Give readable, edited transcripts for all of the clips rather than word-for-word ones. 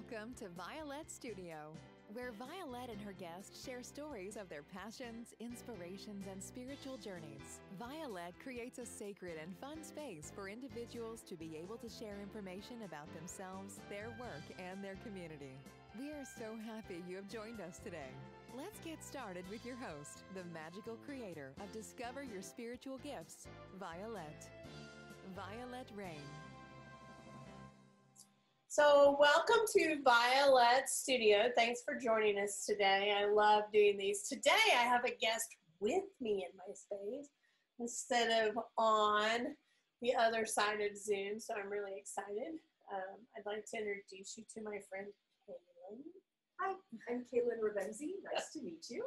Welcome to Violet Studio, where Violet and her guests share stories of their passions, inspirations, and spiritual journeys. Violet creates a sacred and fun space for individuals to be able to share information about themselves, their work, and their community. We are so happy you have joined us today. Let's get started with your host, the magical creator of Discover Your Spiritual Gifts, Violet. Violet Rain. So welcome to Violet Studio. Thanks for joining us today. I love doing these. Today I have a guest with me in my space instead of on the other side of Zoom, so I'm really excited. I'd like to introduce you to my friend, Kaylin. Hi, I'm Kaylin Ravenzi. Nice to meet you.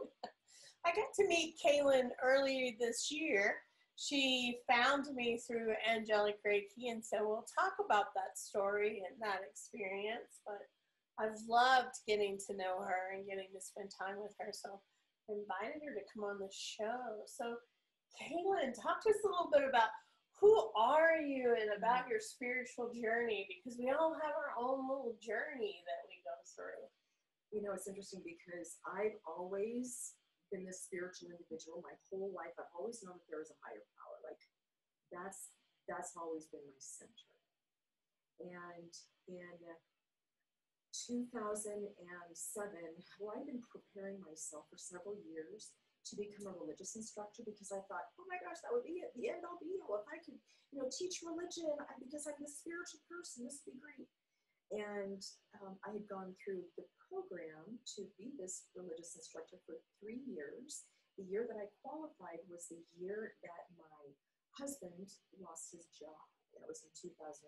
I got to meet Kaylin earlier this year. She found me through Angelic Reiki, and so we'll talk about that story and that experience. But I've loved getting to know her and getting to spend time with her, so I invited her to come on the show. So, Kaylin, talk to us a little bit about who are you and about your spiritual journey, because we all have our own little journey that we go through. You know, it's interesting because I've always been this spiritual individual my whole life. I've always known that there is a higher power. Like that's always been my center. And in 2007, well, I've been preparing myself for several years to become a religious instructor because I thought, oh my gosh, that would be it, the end all be all. If I could, teach religion because I'm a spiritual person, this would be great. And I had gone through the program to be this religious instructor for 3 years. The year that I qualified was the year that my husband lost his job. That was in 2007.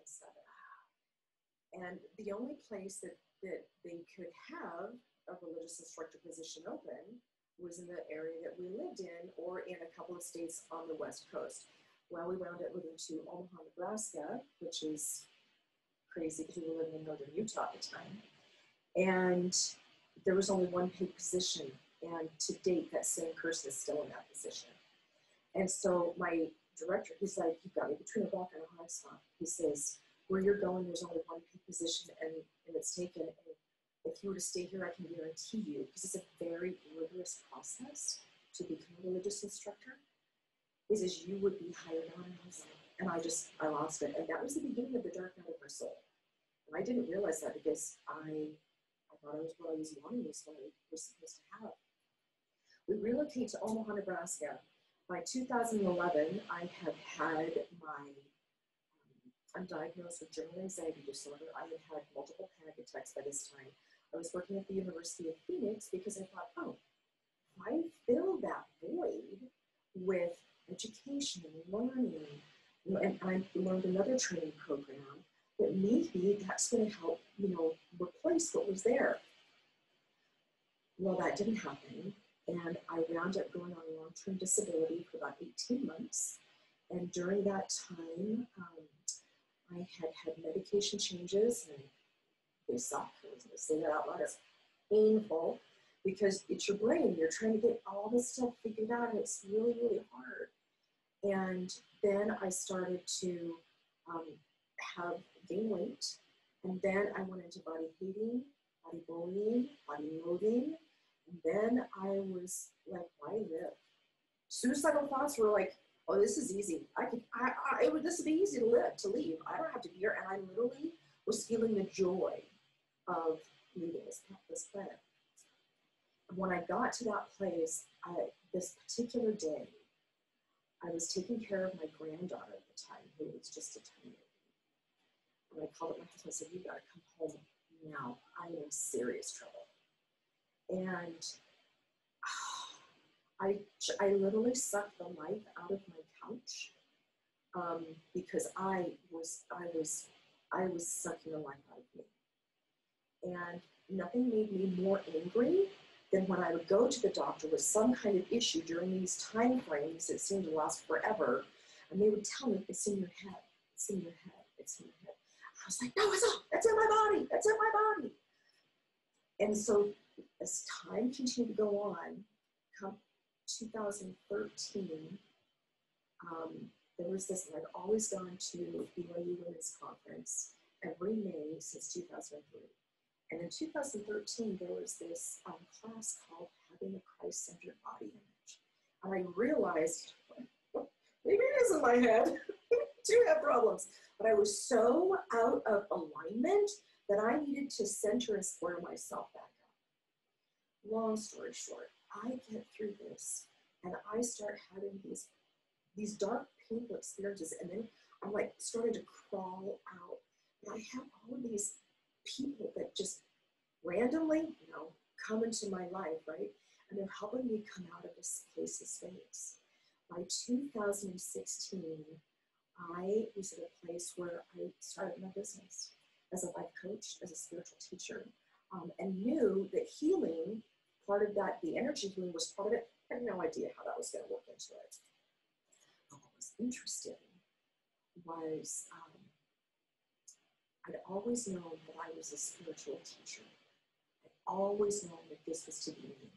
And the only place that they could have a religious instructor position open was in the area that we lived in or in a couple of states on the West Coast. Well, we wound up moving to Omaha, Nebraska, which is crazy because we were living in northern Utah at the time. And there was only one paid position. And to date, that same person is still in that position. And so my director, he's like, you've got me between a rock and a hard spot. He says, where you're going, there's only one paid position and it's taken. And if you were to stay here, I can guarantee you, because it's a very rigorous process to become a religious instructor, he says, you would be hired on. And I lost it. And that was the beginning of the dark night of my soul. And I didn't realize that because I thought it was what I was wanting, was what I was supposed to have. We relocated to Omaha, Nebraska. By 2011, I had had I'm diagnosed with general anxiety disorder. I had had multiple panic attacks by this time. I was working at the University of Phoenix because I thought, oh, if I fill that void with education and learning, and I learned another training program, that maybe that's going to help, replace what was there. Well, that didn't happen. And I wound up going on long-term disability for about 18 months. And during that time, I had had medication changes, and they suck. I was going to say that out loud. It's painful because it's your brain. You're trying to get all this stuff figured out, and it's really, really hard. And then I started to gain weight, and then I went into body hating, body bullying, body loathing, and then I was like, why live? Suicidal thoughts were like, oh, this is easy. This would be easy to leave. I don't have to be here, and I literally was feeling the joy of leaving this planet. And when I got to that place, this particular day, I was taking care of my granddaughter at the time, who was just a tiny baby. And I called up my husband and said, you got to come home now. I'm in serious trouble. And I literally sucked the life out of my couch because I was sucking the life out of me. And nothing made me more angry than when I would go to the doctor with some kind of issue during these time frames that seemed to last forever, and they would tell me, it's in your head, it's in your head, it's in your head. I was like, no, it's in my body, it's in my body. And so as time continued to go on, come 2013, there was this, and I'd always gone to BYU Women's Conference every May since 2003. And in 2013, there was this class called Having a Christ-Centered Body Image. And I realized, maybe it is in my head. I do have problems. But I was so out of alignment that I needed to center and square myself back up. Long story short, I get through this and I start having these dark, painful experiences. And then I'm like starting to crawl out. And I have all of these people that just randomly, come into my life, right? And they're helping me come out of this place of space. By 2016, I was at a place where I started my business as a life coach, as a spiritual teacher, and knew that healing, part of that, the energy healing was part of it. I had no idea how that was going to work into it. But what was interesting was I'd always known that I was a spiritual teacher. I'd always known that this was to be me.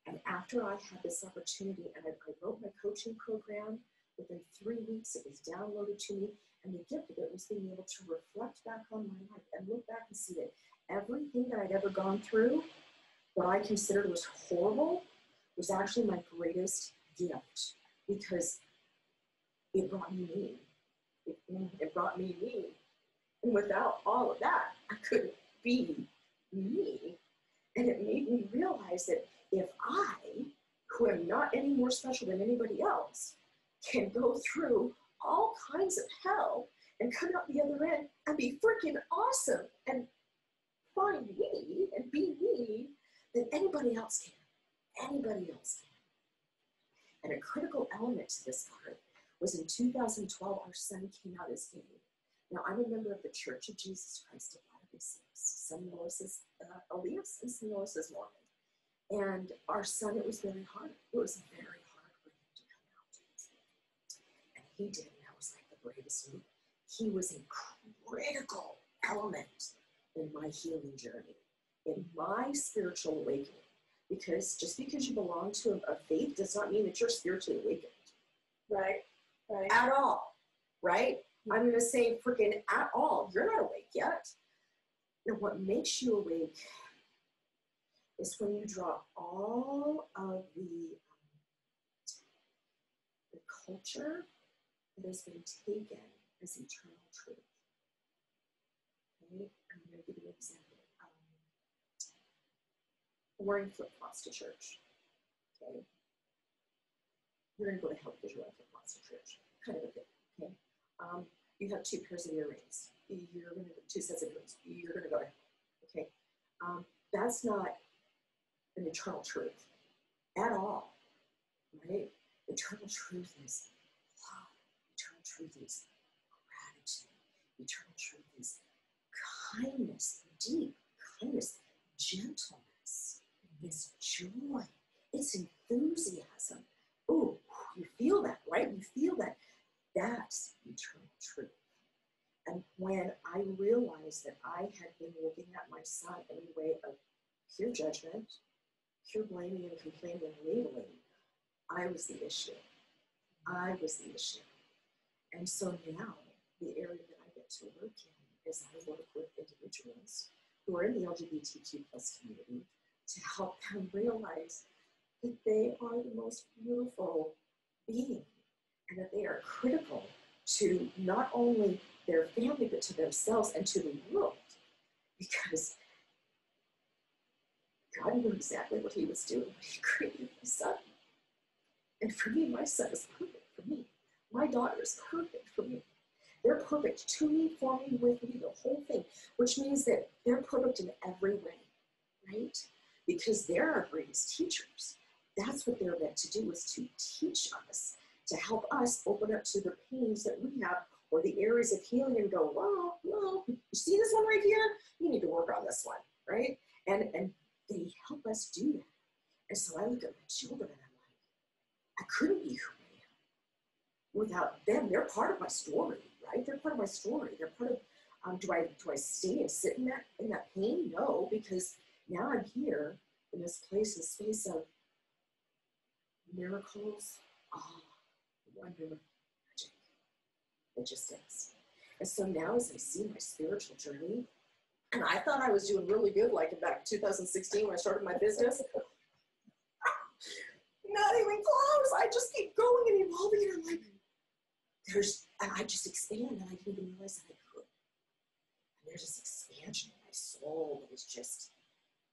And after I had this opportunity, and I wrote my coaching program, within 3 weeks it was downloaded to me, and the gift of it was being able to reflect back on my life and look back and see that everything that I'd ever gone through, what I considered was horrible, was actually my greatest gift, because it brought me me. It brought me me. And without all of that, I couldn't be me. And it made me realize that if I, who am not any more special than anybody else, can go through all kinds of hell and come out the other end and be freaking awesome and find me and be me, then anybody else can. Anybody else can. And a critical element to this part was in 2012, our son came out as gay. Now, I'm a member of the Church of Jesus Christ of Latter-day Saints. Some Lois is Elias and some Lois is Mormon. And our son, it was very hard. It was very hard for him to come out. And he did, and that was like the bravest move. He was a critical element in my healing journey, in my spiritual awakening. Because just because you belong to a faith does not mean that you're spiritually awakened. Right. At all, right? I'm going to say freaking at all. You're not awake yet. And what makes you awake is when you draw all of the culture that has been taken as eternal truth. Okay? I'm going to give you an example. Wearing flip-flops to church. Okay? You're going to go to hell because you're wearing flip-flops to church. Kind of a thing. Okay? You have 2 pairs of earrings. You're going to 2 sets of earrings. You're going to go to hell. Okay? That's not an eternal truth at all, right? Eternal truth is love. Eternal truth is gratitude. Eternal truth is kindness, deep kindness, gentleness. It's joy. It's enthusiasm. Oh, you feel that, right? You feel that. That's eternal truth. And when I realized that I had been looking at my son in a way of pure judgment, pure blaming and complaining and labeling, I was the issue. I was the issue. And so now the area that I get to work in is I work with individuals who are in the LGBTQ plus community to help them realize that they are the most beautiful being and that they are critical to not only their family, but to themselves and to the world. Because God knew exactly what he was doing when he created my son. And for me, my son is perfect for me. My daughter is perfect for me. They're perfect to me, for me, with me, the whole thing, which means that they're perfect in every way, right? Because they're our greatest teachers. That's what they're meant to do, is to teach us, to help us open up to the pains that we have or the areas of healing and go, well, you see this one right here? You need to work on this one, right? And they help us do that. And so I look at my children and I'm like, I couldn't be who I am without them. They're part of my story, right? They're part of my story. They're part of, do I stay and sit in that pain? No, because now I'm here in this place, this space of miracles, wonder, magic. It just is. And so now as I see my spiritual journey, And I thought I was doing really good, like back in 2016 when I started my business. Not even close. I just keep going and evolving, and I'm like, and I just expand, and I didn't even realize that I could. And there's this expansion in my soul that is just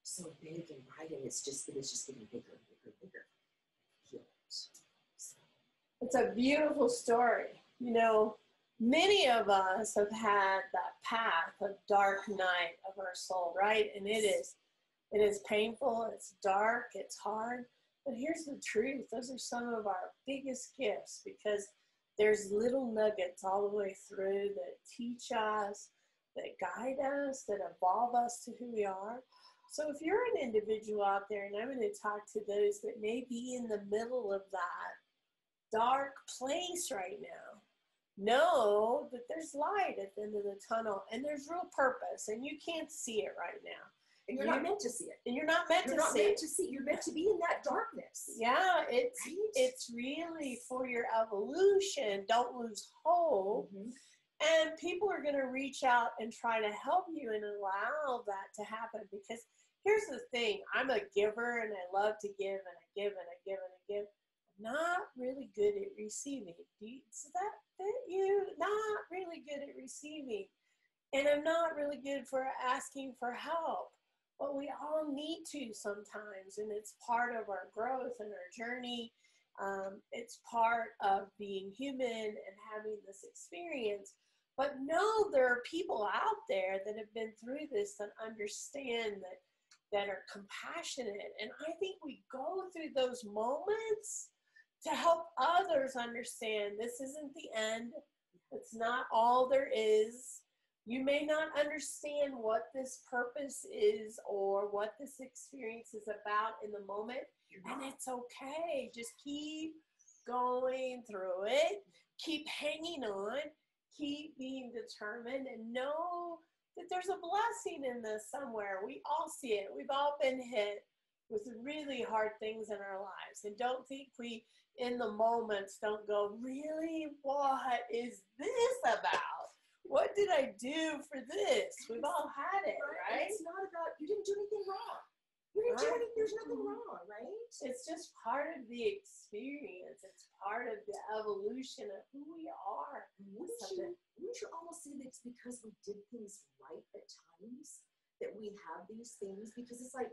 so big and bright, and it is just getting bigger and bigger and bigger. I feel it. So. It's a beautiful story. You know, many of us have had that path of dark night of our soul, right? And it is painful, it's dark, it's hard. But here's the truth. Those are some of our biggest gifts, because there's little nuggets all the way through that teach us, that guide us, that evolve us to who we are. So if you're an individual out there, and I'm going to talk to those that may be in the middle of that dark place right now, know that there's light at the end of the tunnel, and there's real purpose, and you can't see it right now. And you're not meant to see it. And you're not meant to see it. You're meant to be in that darkness. Yeah, it's really for your evolution. Don't lose hope. Mm-hmm. And people are going to reach out and try to help you and allow that to happen. Because here's the thing. I'm a giver, and I love to give, and I give, and I give, and I give. I'm not really good at receiving. Does that fit you? Not really good at receiving. And I'm not really good for asking for help. But we all need to sometimes, and it's part of our growth and our journey. It's part of being human and having this experience. But know there are people out there that have been through this, that understand, that are compassionate. And I think we go through those moments to help others understand this isn't the end. It's not all there is. You may not understand what this purpose is or what this experience is about in the moment, and it's okay. Just keep going through it. Keep hanging on. Keep being determined, and know that there's a blessing in this somewhere. We all see it. We've all been hit with really hard things in our lives, and don't think we, in the moments, don't go, really, what is this about? What did I do for this? We've all had it, right? It's not about, you didn't do anything wrong. You didn't do anything, there's nothing wrong, right? It's just part of the experience. It's part of the evolution of who we are. Wouldn't you almost say that it's because we did things right at times that we have these things? Because it's like,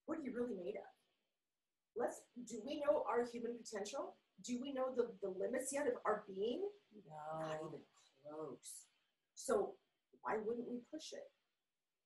what are you really made of? Do we know our human potential? Do we know the limits yet of our being? No. Not even close. So why wouldn't we push it?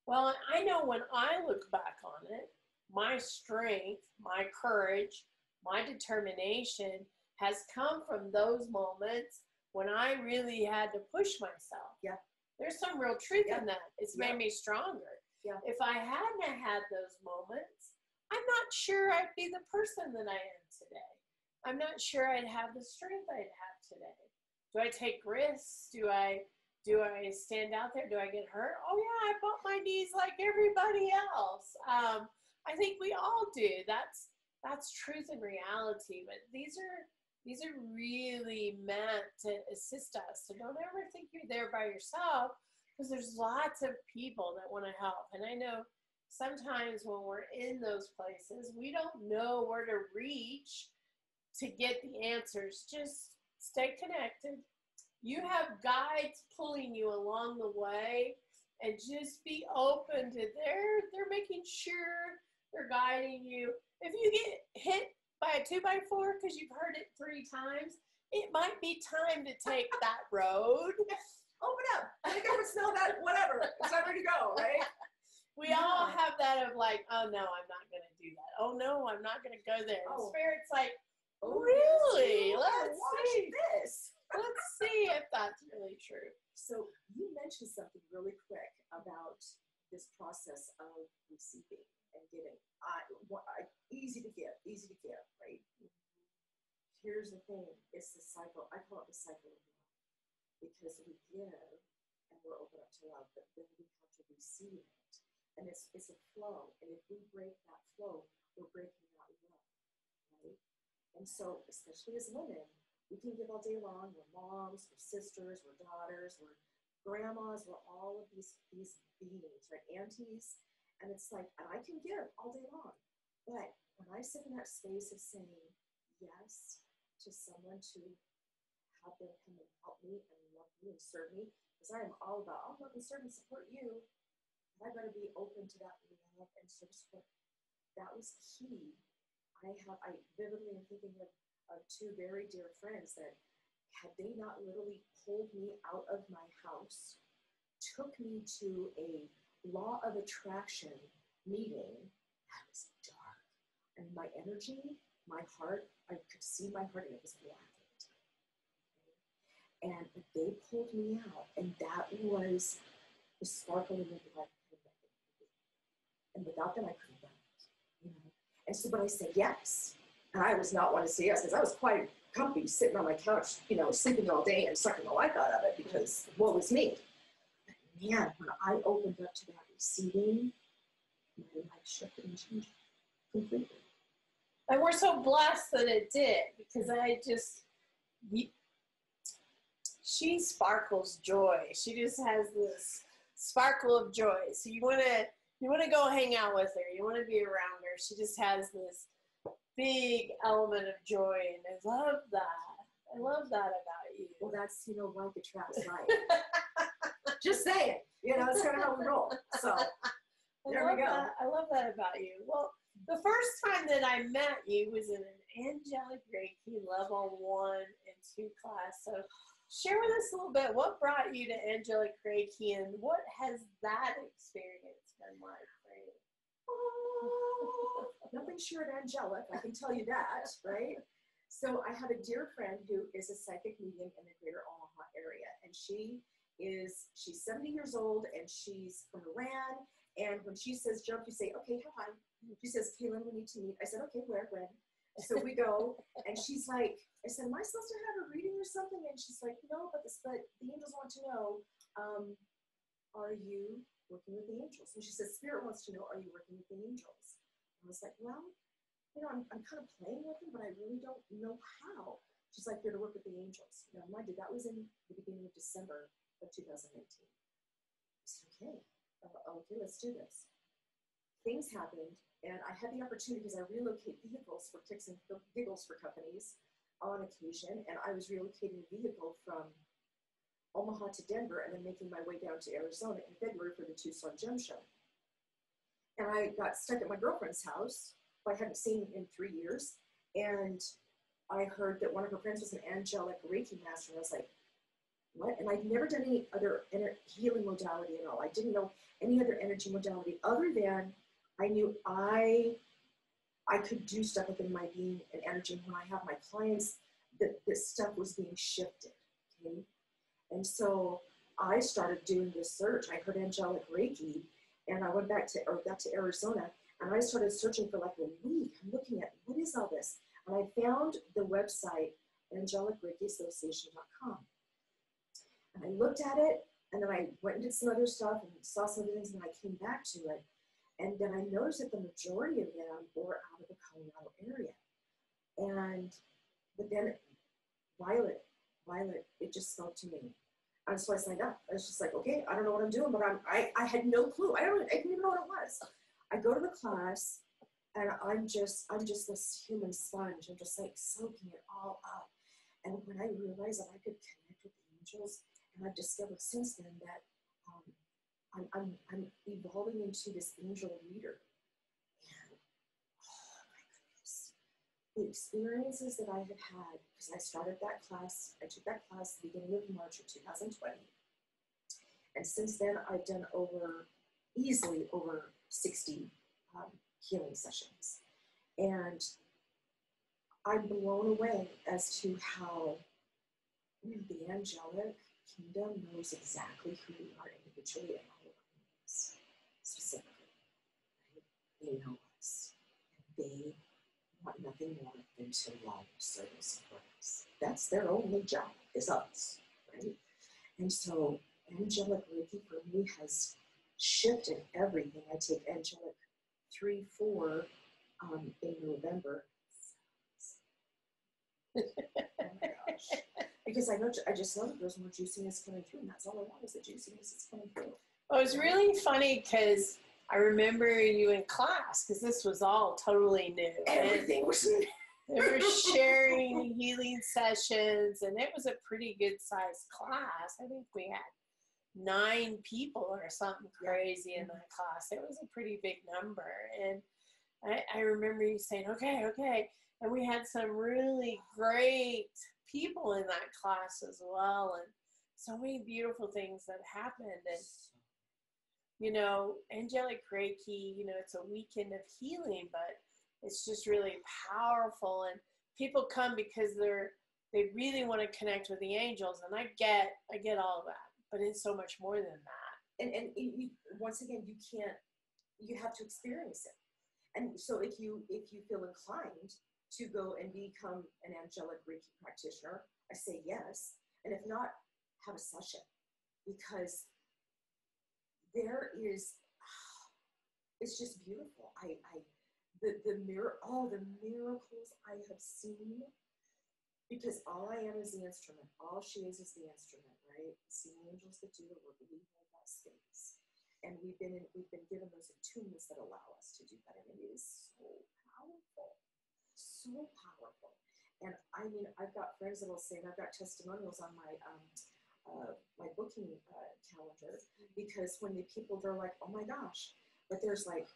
Well, I know when I look back on it, my strength, my courage, my determination has come from those moments when I really had to push myself. Yeah. There's some real truth in that. It's made me stronger. Yeah. If I hadn't had those moments, I'm not sure I'd be the person that I am today. I'm not sure I'd have the strength I'd have today. Do I take risks? Do I stand out there? Do I get hurt? Oh yeah, I bump my knees like everybody else. I think we all do. That's truth and reality. But these are really meant to assist us. So don't ever think you're there by yourself, because there's lots of people that want to help. And I know sometimes when we're in those places, we don't know where to reach to get the answers. Just stay connected. You have guides pulling you along the way, and just be open to they're making sure they're guiding you. If you get hit by a 2x4 because you've heard it 3 times, it might be time to take that road. Open up. I think I would smell that, whatever. It's time to go, right? We all have that of like, oh no, I'm not going to do that. Oh no, I'm not going to go there. Oh. Spirit's like, oh, really? Yes, Let's see this. Let's see if that's really true. So you mentioned something really quick about this process of receiving and giving. Easy to give, right? Here's the thing, it's the cycle. I call it the cycle of love, because we give and we're open up to love, but then we have to receive it. And it's a flow. And if we break that flow, we're breaking that love, right? And so, especially as women, we can give all day long. We're moms, we're sisters, we're daughters, we're grandmas were all of these beings, right? Aunties. And it's like, and I can give all day long. But when I sit in that space of saying yes to someone to have them come and help me and love me and serve me, because I am all about, I'll love and serve and support you. I better be open to that love and service support. That was key. I vividly am thinking of two very dear friends that had they not literally pulled me out of my house, took me to a law of attraction meeting that was dark. And my energy, my heart, I could see my heart and it was blackened. And they pulled me out, and that was the sparkle in the light. And without that, I couldn't have done it. You know? And so, but I said yes. And I was not wanting to say yes, because I was quite comfy sitting on my couch, you know, sleeping all day and sucking the life out of it, because what was me? But man, when I opened up to that receiving, my life shifted and changed completely. And we're so blessed that it did, because she sparkles joy. She just has this sparkle of joy. So you want to go hang out with her. You want to be around her. She just has this big element of joy, and I love that. I love that about you. Well, that's, you know, like attracts like. Just saying, you know, it's kind of how we roll. So there we go. I love that about you. Well, the first time that I met you was in an Angelic Reiki level 1 and 2 class. So share with us a little bit, what brought you to Angelic Reiki, and what has that experience been like for you? Nothing short of angelic, I can tell you that, right? So I have a dear friend who is a psychic medium in the greater Omaha area, and she's 70 years old, and she's from Iran. And when she says jump, you say, okay, have fun. She says, Kaylin, we need to meet. I said, okay, where, when? So we go, and she's like, I said, am I supposed to have a reading or something? And she's like, no, but the angels want to know, are you working with the angels? And she says, Spirit wants to know, are you working with the angels? And I was like, well, you know, I'm kind of playing with them, but I really don't know how. She's like, you're to work with the angels. You know, and I did. That was in the beginning of December of 2019. I said, okay, let's do this. Things happened, and I had the opportunity, because I relocate vehicles for kicks and giggles for companies on occasion, and I was relocating a vehicle from Omaha to Denver, and then making my way down to Arizona in February for the Tucson Gem Show. And I got stuck at my girlfriend's house, who I hadn't seen in 3 years, and I heard that one of her friends was an Angelic Reiki master, and I was like, what? And I'd never done any other healing modality at all. I didn't know any other energy modality other than I knew I could do stuff within my being and energy. And when I have my clients, this stuff was being shifted, okay? And so I started doing this search. I heard Angelic Reiki, and I went back to Arizona, and I started searching for like a week. I'm looking at, what is all this? And I found the website, AngelicReikiAssociation.com. And I looked at it, and then I went and did some other stuff and saw some other things, and I came back to it. And then I noticed that the majority of them were out of the Colorado area. But then Violet, it just spoke to me. And so I signed up. I was just like, okay, I don't know what I'm doing, but I had no clue. I didn't even know what it was. I go to the class, and I'm just this human sponge. I'm just like soaking it all up. And when I realized that I could connect with the angels, and I've discovered since then that I'm evolving into this angel reader. And oh my goodness, the experiences that I have had, because I started that class, I took that class at the beginning of March of 2020. And since then, I've done easily over 60 healing sessions. And I'm blown away as to how the angelic kingdom knows exactly who we are individually and all of our needs specifically. Right? They know us. And they want nothing more than to love, serve, and support us. That's their only job, is us. Right? And so Angelic Reiki for me has shifted everything. I take Angelic 3-4 in November. Oh my gosh. because I just know that there's more juiciness coming through, and that's all I want is the juiciness that's coming through. Well, it was really funny because I remember you in class because this was all totally new. Everything was new. They were sharing healing sessions, and it was a pretty good sized class. I think we had 9 people or something crazy in that class. It was a pretty big number. And I remember you saying, okay. And we had some really great people in that class as well. And so many beautiful things that happened. And, you know, Angelic Reiki, you know, it's a weekend of healing, but it's just really powerful. And people come because they really want to connect with the angels. And I get all of that, but it's so much more than that. And you, once again, you have to experience it. And so if you feel inclined to go and become an Angelic Reiki practitioner, I say yes. And if not, have a session, because it's just beautiful. The miracles I have seen, because all I am is the instrument. All she is the instrument, right? It's the angels that do the work. We hold that space. And we've been given those attunements that allow us to do that. And it is so powerful. So powerful. And I mean, I've got friends that will say, and I've got testimonials on my my booking calendar, because when the people, they're like, oh my gosh, but there's like,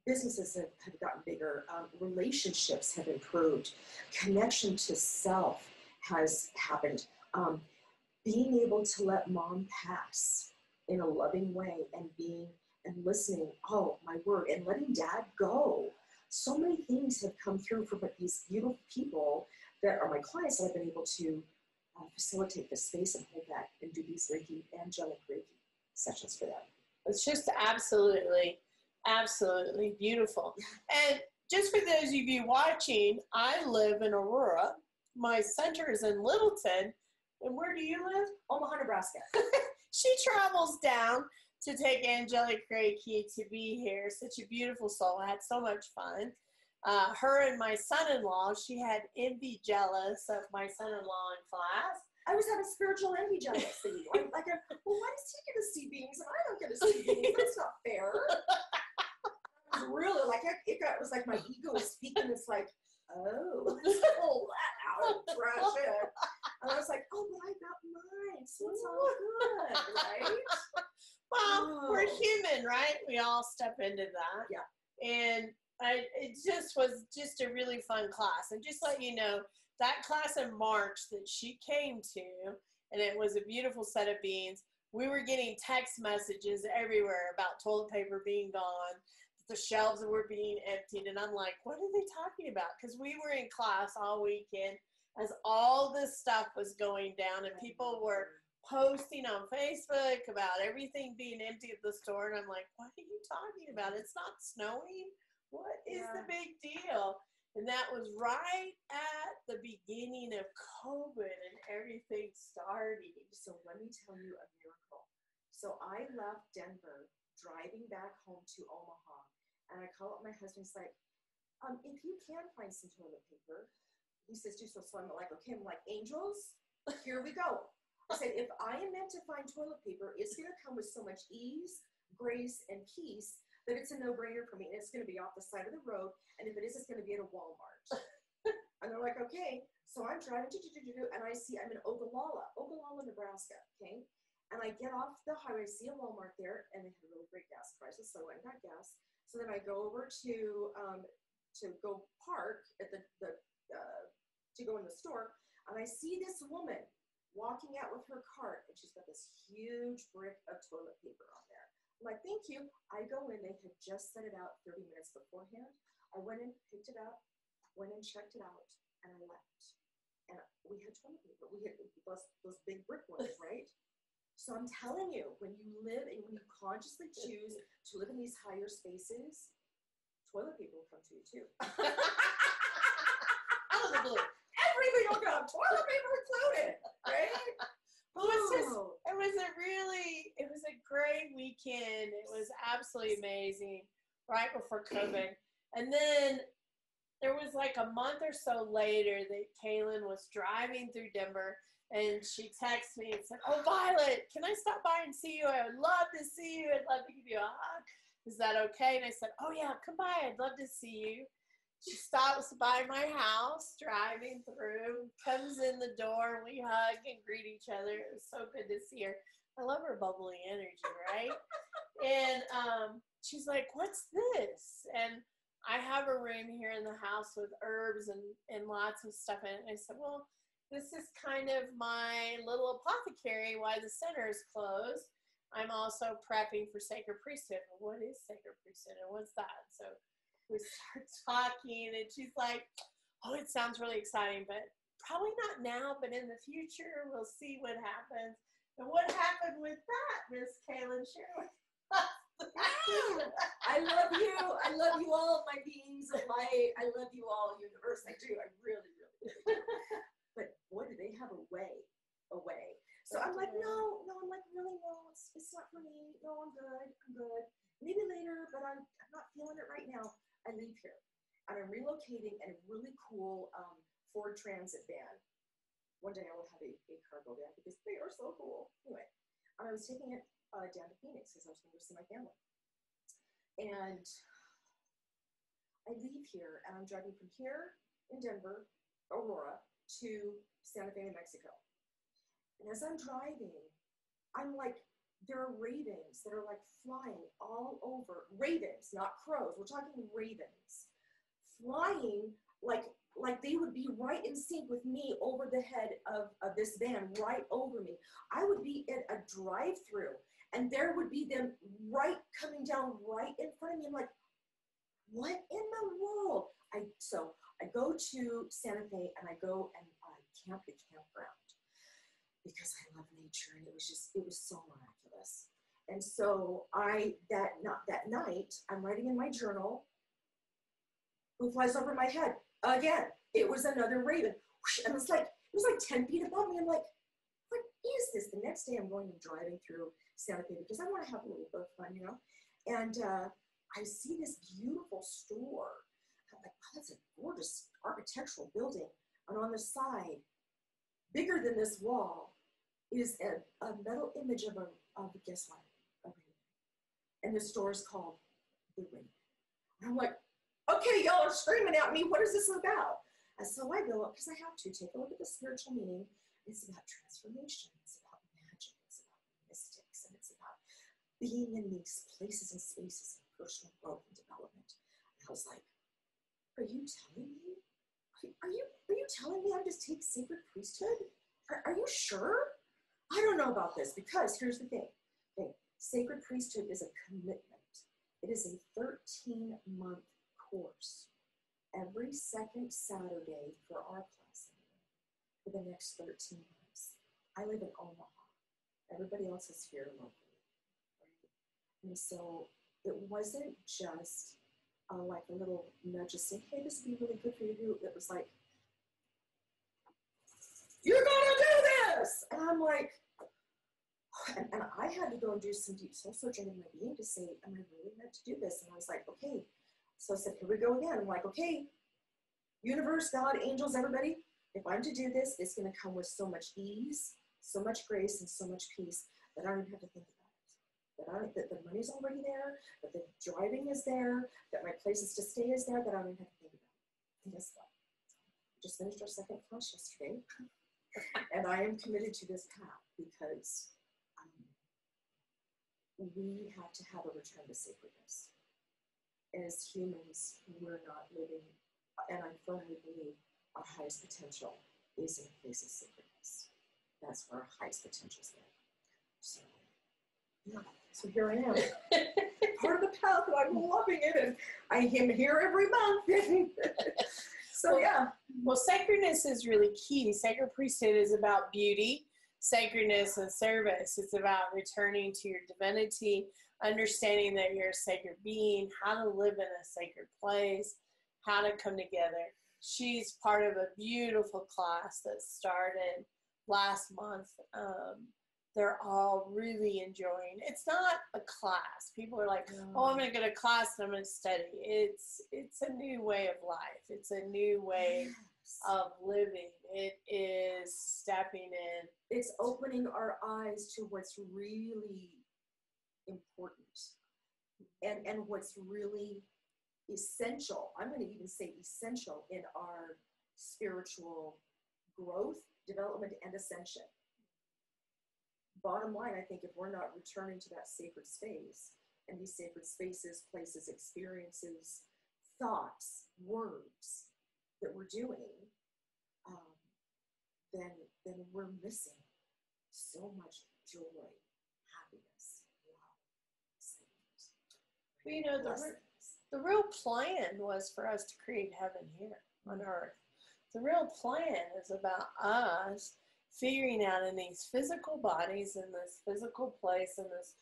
businesses have gotten bigger, relationships have improved, connection to self has happened, being able to let mom pass in a loving way and listening, oh my word, and letting dad go. So many things have come through from these beautiful people that are my clients that I've been able to facilitate the space and hold that and do these Angelic Reiki sessions for them. It's just absolutely beautiful. And just for those of you watching, I live in Aurora. My center is in Littleton. And where do you live? Omaha, Nebraska. She travels down to take Angelic Reiki to be here. Such a beautiful soul. I had so much fun. Her and my son-in-law, she had envy jealous of my son-in-law in class. I was having spiritual envy jealousy. I'm like, well, why does he get to see beings and I don't get to see beings? That's not fair. It was really like, it was like my ego was speaking. It's like, oh, let's pull that out and trash it. And I was like, oh, but I got mine, so it's all good, right? Well, we're human, right? We all step into that. Yeah. And it just was just a really fun class. And just let you know, that class in March that she came to, and it was a beautiful set of beings, we were getting text messages everywhere about toilet paper being gone, the shelves were being emptied, and I'm like, what are they talking about? Because we were in class all weekend as all this stuff was going down, and people were posting on Facebook about everything being empty at the store, and I'm like, what are you talking about? It's not snowing? What is the big deal? And that was right at the beginning of COVID and everything started. So let me tell you a miracle. So I left Denver, driving back home to Omaha, and I call up my husband. He's like, if you can find some toilet paper, he says, do so. So I'm like, okay, I'm like, angels, here we go. I said, if I am meant to find toilet paper, it's going to come with so much ease, grace, and peace that it's a no-brainer for me. And it's going to be off the side of the road. And if it is, it's going to be at a Walmart. And they're like, okay. So I'm driving, and I see I'm in Ogallala, Nebraska, okay? And I get off the highway, see a Walmart there, and they had really great gas prices, so I went and got gas. So then I go over to go park at to go in the store, and I see this woman walking out with her cart, and she's got this huge brick of toilet paper on there. I'm like, thank you. I go in, they had just set it out 30 minutes beforehand. I went in, picked it up, went and checked it out, and I left. And we had toilet paper. We had those big brick ones, right? So I'm telling you, when you live and when you consciously choose to live in these higher spaces, toilet paper will come to you too. Out of the blue. Everything will come, toilet paper included, right? Well, it was a great weekend. It was absolutely amazing right before COVID. And then there was like a month or so later that Kaylin was driving through Denver, And she texted me and said, "Oh, Violet, can I stop by and see you? I would love to see you. I'd love to give you a hug. Is that okay?" And I said, "Oh, yeah, come by. I'd love to see you." She stops by my house, driving through, comes in the door, and we hug and greet each other. It was so good to see her. I love her bubbly energy, right? And she's like, "What's this?" And I have a room here in the house with herbs and lots of stuff in it. And I said, "Well, this is kind of my little apothecary while the center is closed. I'm also prepping for sacred priesthood." "What is sacred priesthood and what's that?" So we start talking, and she's like, "Oh, it sounds really exciting, but probably not now, but in the future, we'll see what happens." And what happened with that, Miss Kaylin? Share with us. I love you. I love you all, my beings of light. I love you all, universe. I do. I really, really, really do. But boy, do they have a way. So I'm like, no, I'm like, really, no, it's not for me. No, I'm good. Maybe later, but I'm not feeling it right now. I leave here. And I'm relocating in a really cool Ford Transit van. One day I will have a cargo van because they are so cool. Anyway, and I was taking it down to Phoenix because I was going to go see my family. And I leave here, and I'm driving from here in Denver, Aurora, to Santa Fe, New Mexico. And as I'm driving, I'm like, there are ravens that are like flying all over. Ravens, not crows. We're talking ravens. Flying like they would be right in sync with me over the head of this van, right over me. I would be at a drive-through, and there would be them coming down right in front of me. I'm like, what in the world? So I go to Santa Fe, and I go and camp the campground because I love nature, and it was so miraculous. And so that night, I'm writing in my journal, who flies over my head? Again, it was another raven. And it was like 10 feet above me. I'm like, what is this? The next day I'm going and driving through Santa Fe because I want to have a little bit of fun, And I see this beautiful store. I'm like, wow, that's a gorgeous architectural building. And on the side, bigger than this wall, is a metal image of guess what? A raven. And the store is called The Raven. And I'm like, okay, y'all are screaming at me. What is this about? And so I go up, because I have to take a look at the spiritual meaning. It's about transformation. It's about magic. It's about mystics. And it's about being in these places and spaces of personal growth and development. And I was like, are you telling me? Are you telling me I'm just take sacred priesthood? Are you sure? I don't know about this, because here's the thing. Okay, sacred priesthood is a commitment. It is a 13-month course every second Saturday for our class for the next 13 months. I live in Omaha. Everybody else is here locally. Right? And so it wasn't just like a little nudge of saying, hey, this would be really good for you to do. It was like, you're gonna do this! And I'm like, and I had to go and do some deep soul searching in my being to say, am I really meant to do this? And I was like, okay. So I said, here we go again. I'm like, okay, universe, God, angels, everybody, if I'm to do this, it's going to come with so much ease, so much grace, and so much peace that I don't even have to think about it. That the money's already there, that the driving is there, that my places to stay is there, that I don't even have to think about it. And guess what? We just finished our second class yesterday, and I am committed to this path because we have to have a return to sacredness. As humans, we're not living, and I firmly believe our highest potential is in a place of sacredness. That's where our highest potential is there. So, yeah. So here I am, part of the path, and I'm loving it, and I am here every month. So yeah. Well, sacredness is really key. Sacred priesthood is about beauty, sacredness, and service. It's about returning to your divinity, understanding that you're a sacred being, how to live in a sacred place, how to come together. She's part of a beautiful class that started last month. They're all really enjoying. It's not a class. People are like, oh, I'm going to go to class and I'm going to study. It's a new way of life. It's a new way of living. It is stepping in. It's opening our eyes to what's really important and what's really essential. I'm going to even say essential in our spiritual growth, development, and ascension. Bottom line, I think if we're not returning to that sacred space, and these sacred spaces, places, experiences, thoughts, words that we're doing, then we're missing so much joy, happiness, love, Well, you know, the real plan was for us to create heaven here on earth. The real plan is about us figuring out in these physical bodies, in this physical place, in this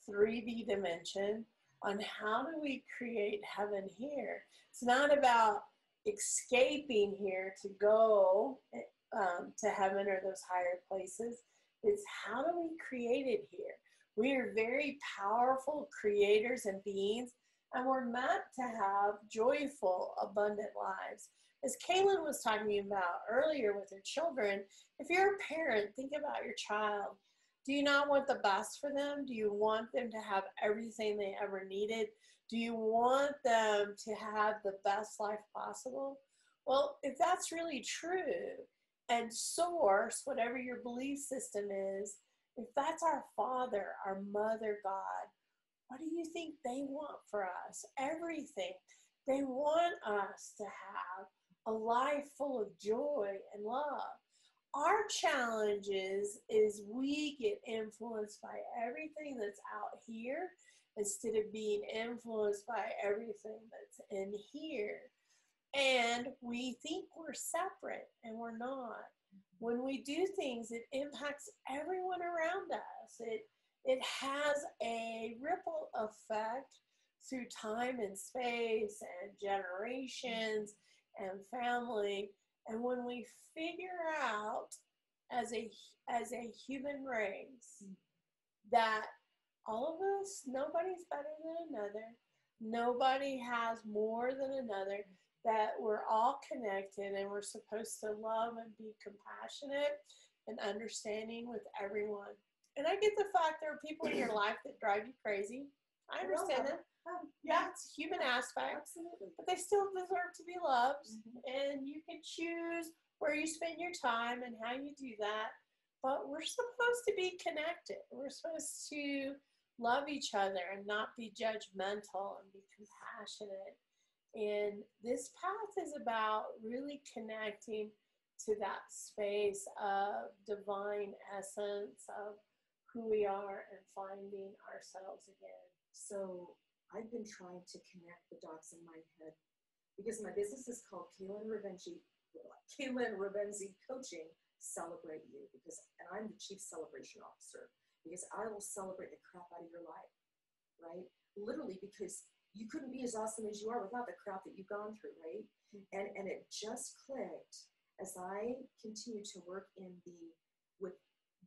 3D dimension, on how do we create heaven here. It's not about escaping here to go to heaven or those higher places. It's how do we create it here. We are very powerful creators and beings, and we're meant to have joyful, abundant lives. As Kaylin was talking about earlier with her children, if you're a parent, think about your child. Do you not want the best for them? Do you want them to have everything they ever needed? Do you want them to have the best life possible? Well, if that's really true, and source, whatever your belief system is, if that's our Father, our Mother God, what do you think they want for us? Everything. They want us to have a life full of joy and love. Our challenge is we get influenced by everything that's out here instead of being influenced by everything that's in here. And we think we're separate, and we're not. When we do things, it impacts everyone around us. It has a ripple effect through time and space and generations and family. And when we figure out as a human race that all of us, nobody's better than another, nobody has more than another, that we're all connected and we're supposed to love and be compassionate and understanding with everyone. And I get the fact there are people in your life that drive you crazy. I understand that. Yeah, it's a human aspect. Absolutely. But they still deserve to be loved. And you can choose where you spend your time and how you do that. But we're supposed to be connected. We're supposed to love each other and not be judgmental and be compassionate. And this path is about really connecting to that space of divine essence of who we are and finding ourselves again. So I've been trying to connect the dots in my head because my business is called Kaylin Revenzi Coaching Celebrate You, and I'm the Chief Celebration Officer because I will celebrate the crap out of your life, right? Literally, because you couldn't be as awesome as you are without the crap that you've gone through, right? And it just clicked as I continue to work with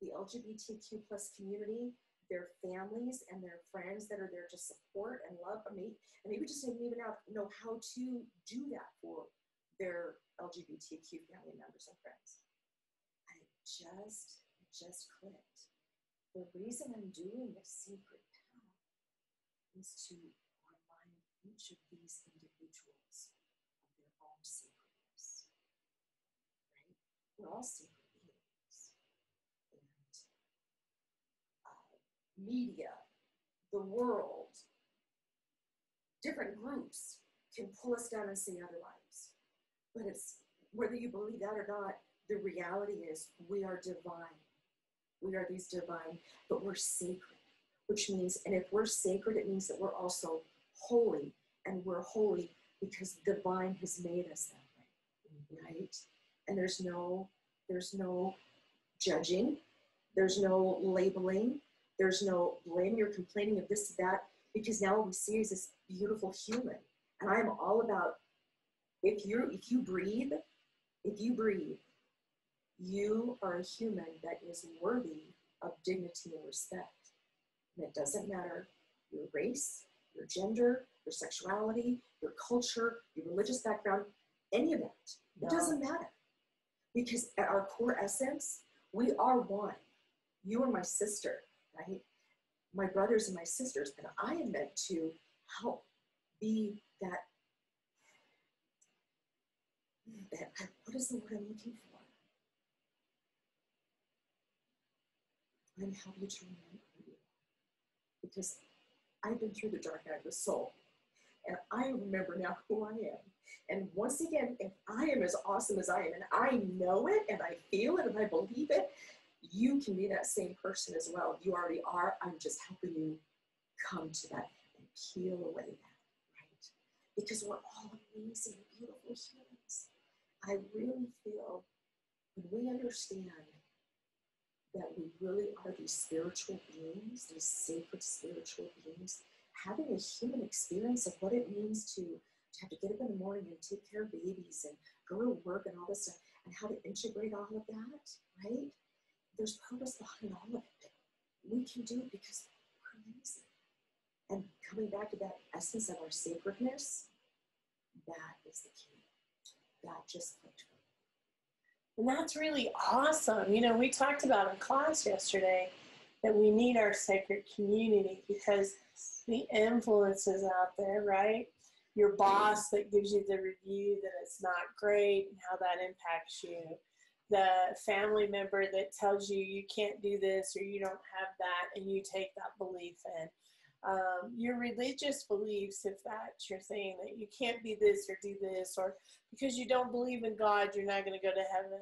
the LGBTQ plus community, their families and their friends that are there to support and love me, and maybe just didn't even know how to do that for their LGBTQ family members and friends. And it just clicked. The reason I'm doing this secret path is to remind each of these individuals of their own sacredness, right? We're all sacred beings. And media, the world, different groups can pull us down and say otherwise. But it's whether you believe that or not, the reality is we are divine. We are these divine, but we're sacred, which means, and if we're sacred, it means that we're also holy, and we're holy because divine has made us that way, right? And there's no judging, there's no labeling, there's no blame. You're complaining of this, that, because now what we see is this beautiful human. And I'm all about if you breathe, you are a human that is worthy of dignity and respect. And it doesn't matter your race, your gender, your sexuality, your culture, your religious background, any of that. It doesn't matter. Because at our core essence, we are one. You are my sister, right? My brothers and my sisters, and I am meant to help be that, what is the word I'm looking for? I'm happy to remember you, because I've been through the dark night of the soul, and I remember now who I am. And once again, if I am as awesome as I am, and I know it, and I feel it, and I believe it, you can be that same person as well. You already are. I'm just helping you come to that and peel away that, right? Because we're all amazing, beautiful humans. I really feel when we understand that we really are these spiritual beings, these sacred spiritual beings, having a human experience of what it means to have to get up in the morning and take care of babies and go to work and all this stuff, and how to integrate all of that, right? There's purpose behind all of it. We can do it because we're amazing. And coming back to that essence of our sacredness, that is the key. That just clicked for me. And that's really awesome. You know, we talked about in class yesterday that we need our sacred community because the influences out there, right? Your boss that gives you the review that it's not great and how that impacts you. The family member that tells you you can't do this or you don't have that, and you take that belief in. Your religious beliefs, if that's your thing, that you can't be this or do this, or because you don't believe in God, you're not going to go to heaven.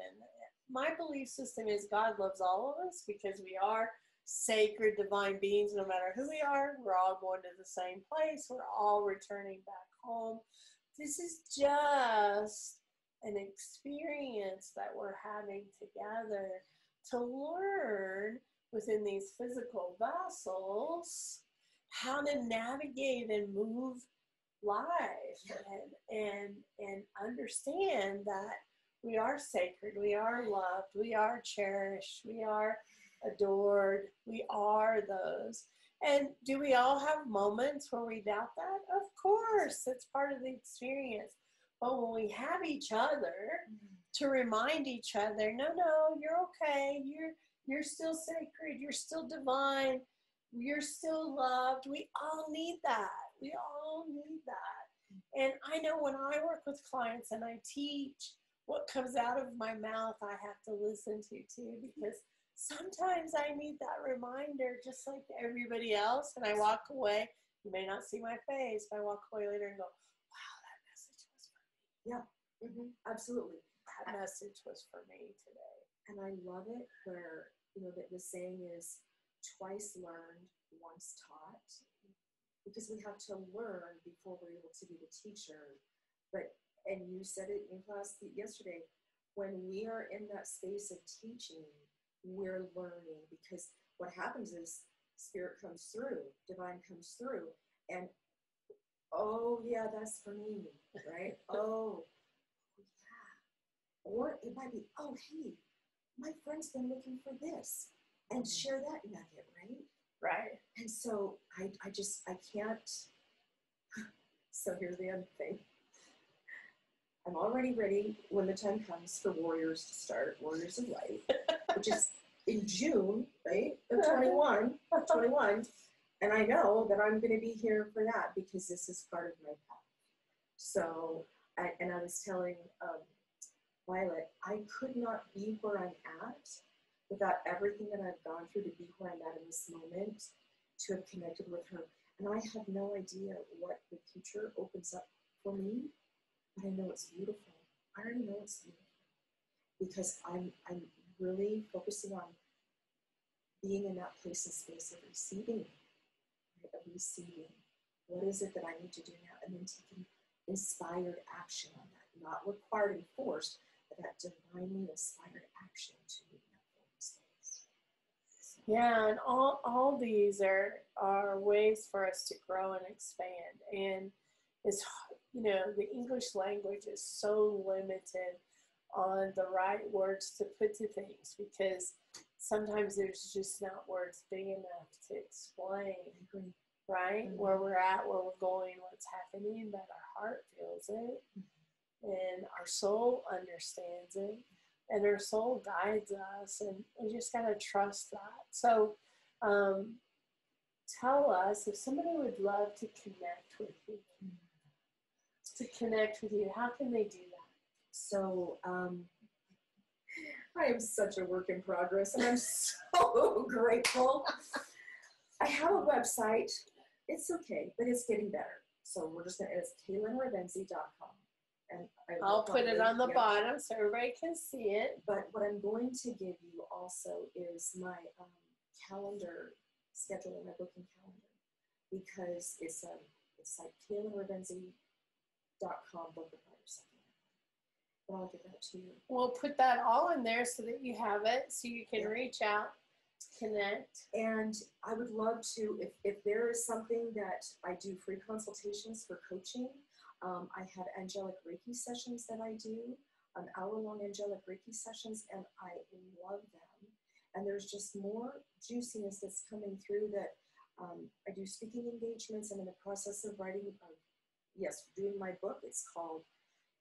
My belief system is God loves all of us because we are sacred, divine beings. No matter who we are, we're all going to the same place. We're all returning back home. This is just an experience that we're having together to learn within these physical vessels how to navigate and move life and understand that we are sacred, we are loved, we are cherished, we are adored, we are those. And do we all have moments where we doubt that? Of course, it's part of the experience. But when we have each other to remind each other, no, you're okay, you're still sacred, you're still divine, you're still loved. We all need that. We all need that. And I know when I work with clients and I teach, what comes out of my mouth I have to listen to too, because sometimes I need that reminder just like everybody else. And I walk away. You may not see my face, but I walk away later and go, wow, that message was for me. Yeah, absolutely. That message was for me today. And I love it where, you know, that the saying is twice learned, once taught, because we have to learn before we're able to be the teacher. But, and you said it in class yesterday, when we are in that space of teaching, we're learning, because what happens is spirit comes through, divine comes through, and oh yeah, that's for me, right? Oh yeah. Or it might be, oh hey, my friend's been looking for this, and share that nugget, right? Right. And so I can't. So here's the other thing. I'm already ready when the time comes for Warriors to start, Warriors of Light, which is in June, right, of 21, and I know that I'm going to be here for that because this is part of my path. So, I was telling Violet, I could not be where I'm at without everything that I've gone through to be where I'm at in this moment, to have connected with her. And I have no idea what the future opens up for me, but I know it's beautiful. I already know it's beautiful because I'm really focusing on being in that place and space of receiving, right? Of receiving. What is it that I need to do now? And then taking inspired action on that, not required and forced, but that divinely inspired action to be in that holy space. So. Yeah, and all these are ways for us to grow and expand. And it's, you know, the English language is so limited on the right words to put to things because sometimes there's just not words big enough to explain, right? Mm-hmm. Where we're at, where we're going, what's happening, that our heart feels it and our soul understands it. and her soul guides us, and we just got to trust that. So tell us, if somebody would love to connect with you, how can they do that? So I am such a work in progress, and I'm so grateful. I have a website. It's okay, but it's getting better. So we're just going to, it's KaylinRavenzi.com. And I'll put it on the bottom so everybody can see it. But what I'm going to give you also is my calendar schedule and my booking calendar, because it's like KaylinRavenzi.com bookify or something. But I'll give that to you. We'll put that all in there so that you have it, so you can reach out, connect. And I would love to, if there is something that I do free consultations for coaching. I have angelic Reiki sessions that I do, hour-long angelic Reiki sessions, and I love them. And there's just more juiciness that's coming through that I do speaking engagements. I'm in the process of doing my book. It's called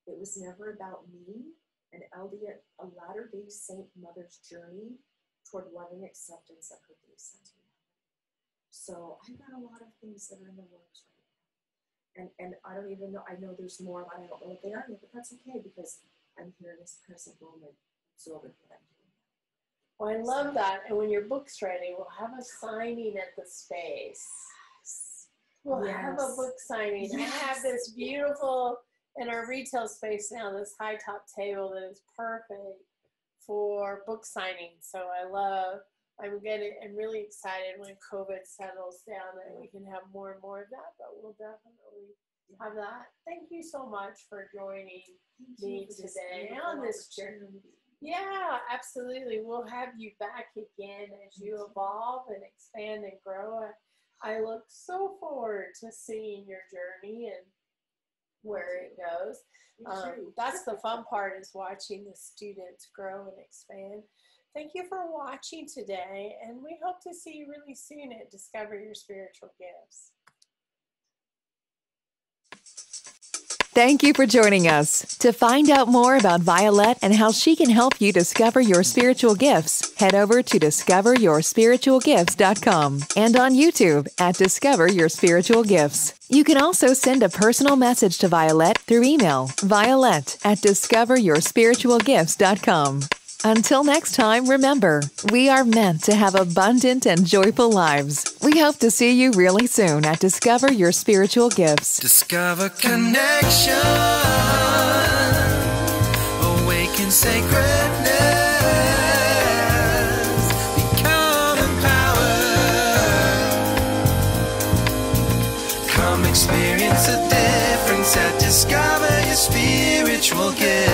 It Was Never About Me, a Latter-day Saint Mother's Journey Toward Loving Acceptance of Her Base Sentimentality. So I've got a lot of things that are in the works right now. And I don't even know, I know there's more, but I don't know what they are yet, but that's okay, because I'm here in this present moment, absorbing what I'm doing. Well, I love that. And when your book's ready, we'll have a signing at the space. We'll have a book signing. I have this beautiful, in our retail space now, this high top table that is perfect for book signing. So I'm really excited when COVID settles down that we can have more and more of that, but we'll definitely have that. Thank you so much for joining me today on this journey. Yeah, absolutely. We'll have you back again as you evolve and expand and grow. I look so forward to seeing your journey and where it goes. That's the fun part, is watching the students grow and expand. Thank you for watching today, and we hope to see you really soon at Discover Your Spiritual Gifts. Thank you for joining us. To find out more about Violet and how she can help you discover your spiritual gifts, head over to discoveryourspiritualgifts.com and on YouTube at Discover Your Spiritual Gifts. You can also send a personal message to Violet through email, violet@discoveryourspiritualgifts.com. Until next time, remember, we are meant to have abundant and joyful lives. We hope to see you really soon at Discover Your Spiritual Gifts. Discover connection, awaken sacredness, become empowered. Come experience a difference at Discover Your Spiritual Gifts.